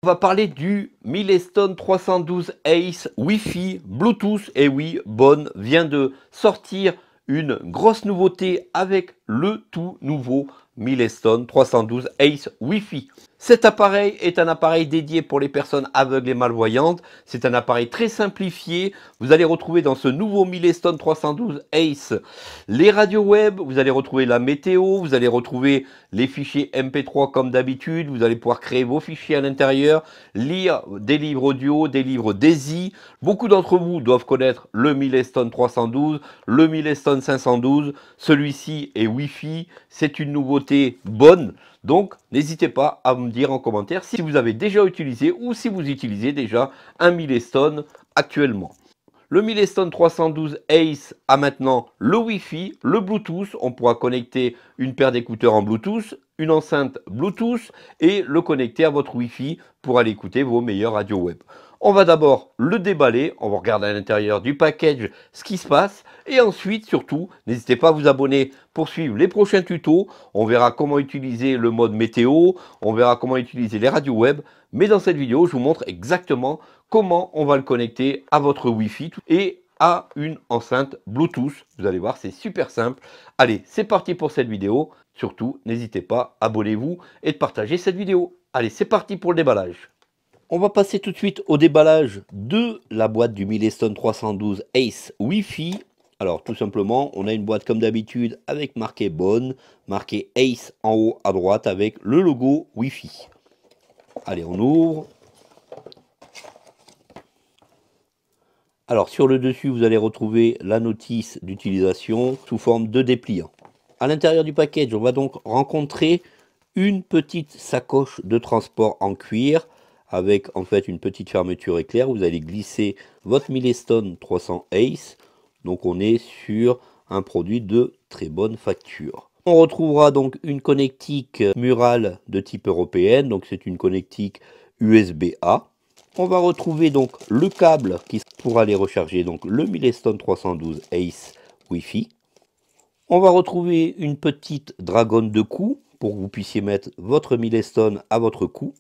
On va parler du Milestone 312 Ace Wi-Fi Bluetooth. Et oui, Bonne vient de sortir une grosse nouveauté avec le tout nouveau Milestone 312 Ace Wi-Fi. Cet appareil est un appareil dédié pour les personnes aveugles et malvoyantes. C'est un appareil très simplifié. Vous allez retrouver dans ce nouveau Milestone 312 Ace les radios web, vous allez retrouver la météo, vous allez retrouver les fichiers MP3 comme d'habitude. Vous allez pouvoir créer vos fichiers à l'intérieur, lire des livres audio, des livres DAISY. Beaucoup d'entre vous doivent connaître le Milestone 312, le Milestone 512. Celui-ci est Wi-Fi, c'est une nouveauté bonne. Donc, n'hésitez pas à me dire en commentaire si vous avez déjà utilisé ou si vous utilisez déjà un Milestone actuellement. Le Milestone 312 Ace a maintenant le Wi-Fi, le Bluetooth. On pourra connecter une paire d'écouteurs en Bluetooth, une enceinte Bluetooth et le connecter à votre Wi-Fi pour aller écouter vos meilleures radios web. On va d'abord le déballer, on va regarder à l'intérieur du package ce qui se passe et ensuite surtout n'hésitez pas à vous abonner pour suivre les prochains tutos. On verra comment utiliser le mode météo, on verra comment utiliser les radios web, mais dans cette vidéo je vous montre exactement comment on va le connecter à votre Wi-Fi et à une enceinte Bluetooth. Vous allez voir, c'est super simple. Allez, c'est parti pour cette vidéo. Surtout, n'hésitez pas, abonnez-vous et de partager cette vidéo. Allez, c'est parti pour le déballage. On va passer tout de suite au déballage de la boîte du Milestone 312 Ace Wi-Fi. Alors tout simplement, on a une boîte comme d'habitude avec marqué Bonne, marqué Ace en haut à droite avec le logo Wi-Fi. Allez, on ouvre. Alors sur le dessus, vous allez retrouver la notice d'utilisation sous forme de dépliant. À l'intérieur du package, on va donc rencontrer une petite sacoche de transport en cuir avec en fait une petite fermeture éclair. Vous allez glisser votre Milestone 300 Ace. Donc on est sur un produit de très bonne facture. On retrouvera donc une connectique murale de type européenne. Donc c'est une connectique USB-A. On va retrouver donc le câble qui pour aller recharger donc le Milestone 312 Ace Wi-Fi. On va retrouver une petite dragonne de cou pour que vous puissiez mettre votre Milestone à votre cou.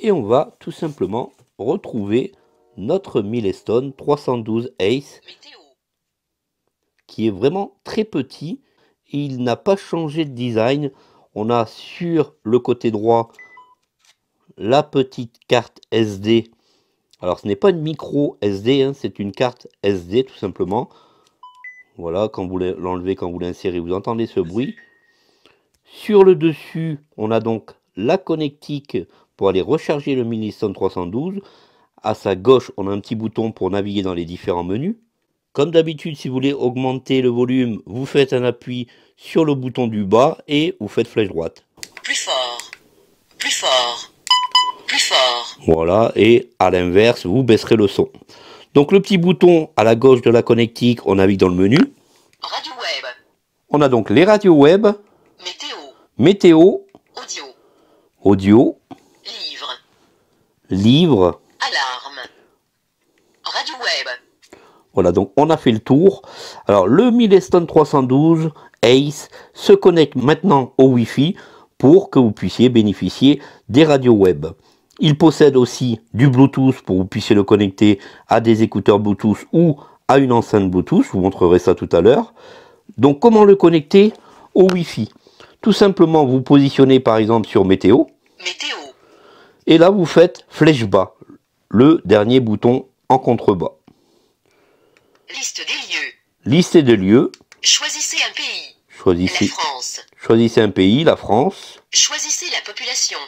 Et on va tout simplement retrouver notre Milestone 312 Ace qui est vraiment très petit. Et il n'a pas changé de design. On a sur le côté droit la petite carte SD. Alors ce n'est pas une micro SD, hein, c'est une carte SD tout simplement. Voilà, quand vous l'enlevez, quand vous l'insérez, vous entendez ce bruit. Sur le dessus, on a donc la connectique pour aller recharger le Milestone 312. À sa gauche, on a un petit bouton pour naviguer dans les différents menus. Comme d'habitude, si vous voulez augmenter le volume, vous faites un appui sur le bouton du bas et vous faites flèche droite. Plus fort, plus fort, plus fort. Voilà, et à l'inverse, vous baisserez le son. Donc le petit bouton à la gauche de la connectique, on navigue dans le menu. Radio web. On a donc les radios web, météo, Audio. audio, Livre. livre. Alarme. Radio web. Voilà, donc on a fait le tour. Alors le Milestone 312 Ace se connecte maintenant au Wi-Fi pour que vous puissiez bénéficier des radios web. Il possède aussi du Bluetooth pour que vous puissiez le connecter à des écouteurs Bluetooth ou à une enceinte Bluetooth. Je vous montrerai ça tout à l'heure. Donc comment le connecter au Wi-Fi? Tout simplement, vous positionnez par exemple sur météo. Et là, vous faites flèche bas, le dernier bouton en contrebas. Liste des lieux. Liste des lieux. Choisissez un pays. Choisissez, La France. choisissez un pays, la France. Choisissez la population.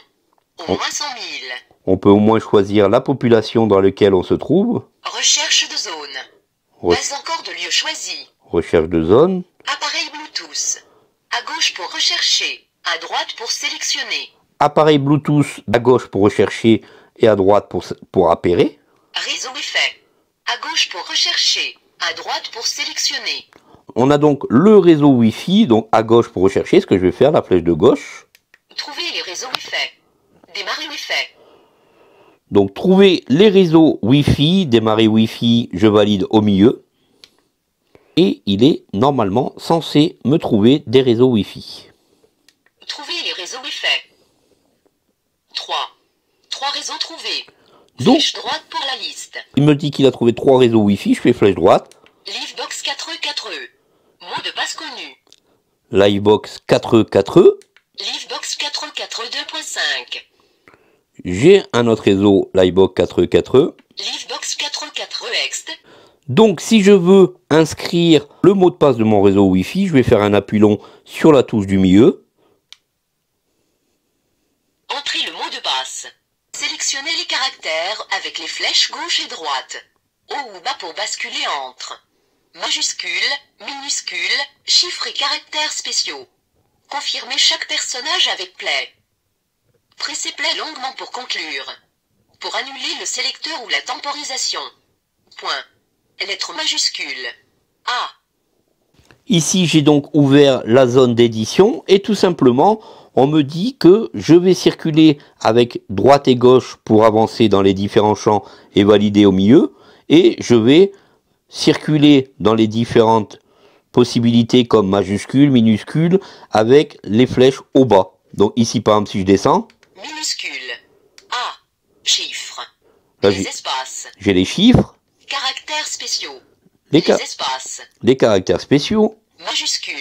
Au moins 100 000. On peut au moins choisir la population dans laquelle on se trouve. Recherche de zone. Pas encore de lieu choisi. Recherche de zone. Appareil Bluetooth. À gauche pour rechercher. À droite pour sélectionner. Appareil Bluetooth à gauche pour rechercher et à droite pour appairer. Réseau Wi-Fi. À gauche pour rechercher. À droite pour sélectionner. On a donc le réseau Wi-Fi, donc à gauche pour rechercher, ce que je vais faire, la flèche de gauche. Trouver les réseaux Wi-Fi. Démarrer Wi-Fi. Donc trouver les réseaux Wi-Fi, démarrer Wi-Fi, je valide au milieu. Et il est normalement censé me trouver des réseaux Wi-Fi. Trouver les réseaux Wi-Fi. 3. réseaux trouvés. Donc, Flèche droite pour la liste. il me dit qu'il a trouvé 3 réseaux Wi-Fi, je fais flèche droite. Livebox 4E4E. Mot de passe connu. Livebox 4E4E. Livebox 4E4E 2.5. J'ai un autre réseau Livebox 4E4E. Livebox 4E4E Ext. Donc si je veux inscrire le mot de passe de mon réseau Wi-Fi, je vais faire un appui long sur la touche du milieu. Entrez le mot de passe. Sélectionnez les caractères avec les flèches gauche et droite. Haut ou bas pour basculer entre majuscules, minuscules, chiffres et caractères spéciaux. Confirmez chaque personnage avec play. Pressez play longuement pour conclure. Pour annuler le sélecteur ou la temporisation. Point. Lettres majuscules. A. Ici j'ai donc ouvert la zone d'édition et tout simplement on me dit que je vais circuler avec droite et gauche pour avancer dans les différents champs et valider au milieu, et je vais circuler dans les différentes possibilités comme majuscules, minuscules, avec les flèches au bas. Donc ici par exemple si je descends, Minuscule. A. Chiffres. là Les espaces. j'ai les chiffres, Caractères spéciaux. les, Les espaces. les caractères spéciaux, Majuscules.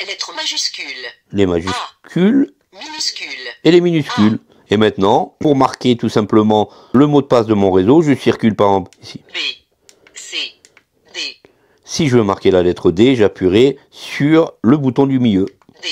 Lettres majuscules. les majuscules Minuscules. et les minuscules. Et maintenant, pour marquer tout simplement le mot de passe de mon réseau, je circule par exemple ici. B. C. D. Si je veux marquer la lettre D, j'appuierai sur le bouton du milieu. D.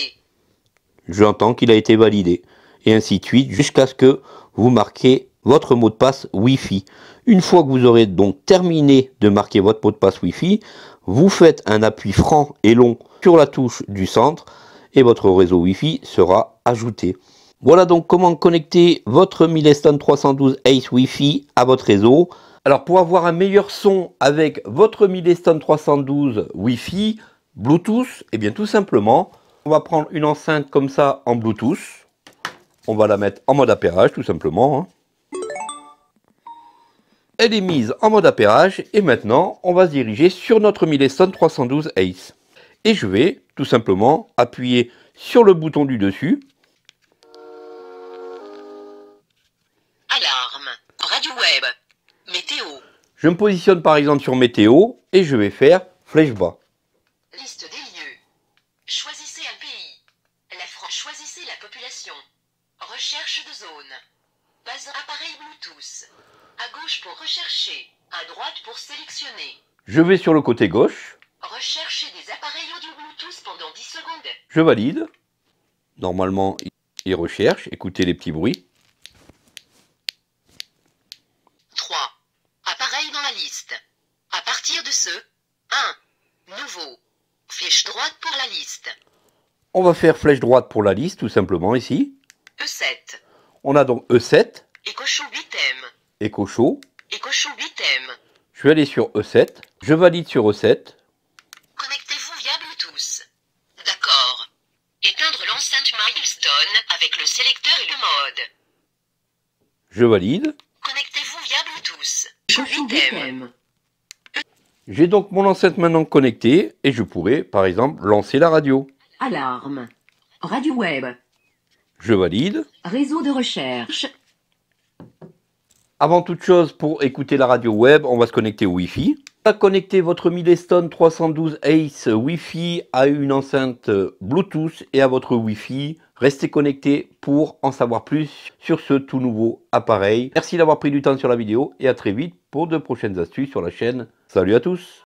J'entends qu'il a été validé. Et ainsi de suite, jusqu'à ce que vous marquez votre mot de passe Wi-Fi. Une fois que vous aurez donc terminé de marquer votre mot de passe Wi-Fi, vous faites un appui franc et long sur la touche du centre et votre réseau Wi-Fi sera ajouté. Voilà donc comment connecter votre Milestone 312 Ace Wi-Fi à votre réseau. Alors pour avoir un meilleur son avec votre Milestone 312 Wi-Fi Bluetooth, et bien tout simplement, on va prendre une enceinte comme ça en Bluetooth. On va la mettre en mode appairage tout simplement, hein. Elle est mise en mode appairage et maintenant on va se diriger sur notre Milestone 312 Ace. Et je vais tout simplement appuyer sur le bouton du dessus. Alarme. Radio web. Météo. Je me positionne par exemple sur météo et je vais faire flèche bas. Liste des lieux. Choisissez un pays. La France. Choisissez la population. Recherche de zone. Base appareil Bluetooth. À gauche pour rechercher. À droite pour sélectionner. Je vais sur le côté gauche. Recherchez des appareils audio Bluetooth pendant 10 secondes. Je valide. Normalement, il recherche. Écoutez les petits bruits. 3. Appareils dans la liste. À partir de ce 1. Nouveau. Flèche droite pour la liste. On va faire flèche droite pour la liste tout simplement ici. E7. On a donc E7, Écochon 8ème. Echo Show. Écochon 8ème. Je vais aller sur E7. Je valide sur E7. Connectez-vous via Bluetooth. D'accord. Éteindre l'enceinte Milestone avec le sélecteur et le mode. Je valide. Connectez-vous via Bluetooth. Écochon 8ème. J'ai donc mon enceinte maintenant connectée et je pourrais par exemple lancer la radio. Alarme. Radio web. Je valide. Réseau de recherche. Avant toute chose, pour écouter la radio web, on va se connecter au Wi-Fi. On va connecter votre Milestone 312 Ace Wi-Fi à une enceinte Bluetooth et à votre Wi-Fi. Restez connectés pour en savoir plus sur ce tout nouveau appareil. Merci d'avoir pris du temps sur la vidéo et à très vite pour de prochaines astuces sur la chaîne. Salut à tous!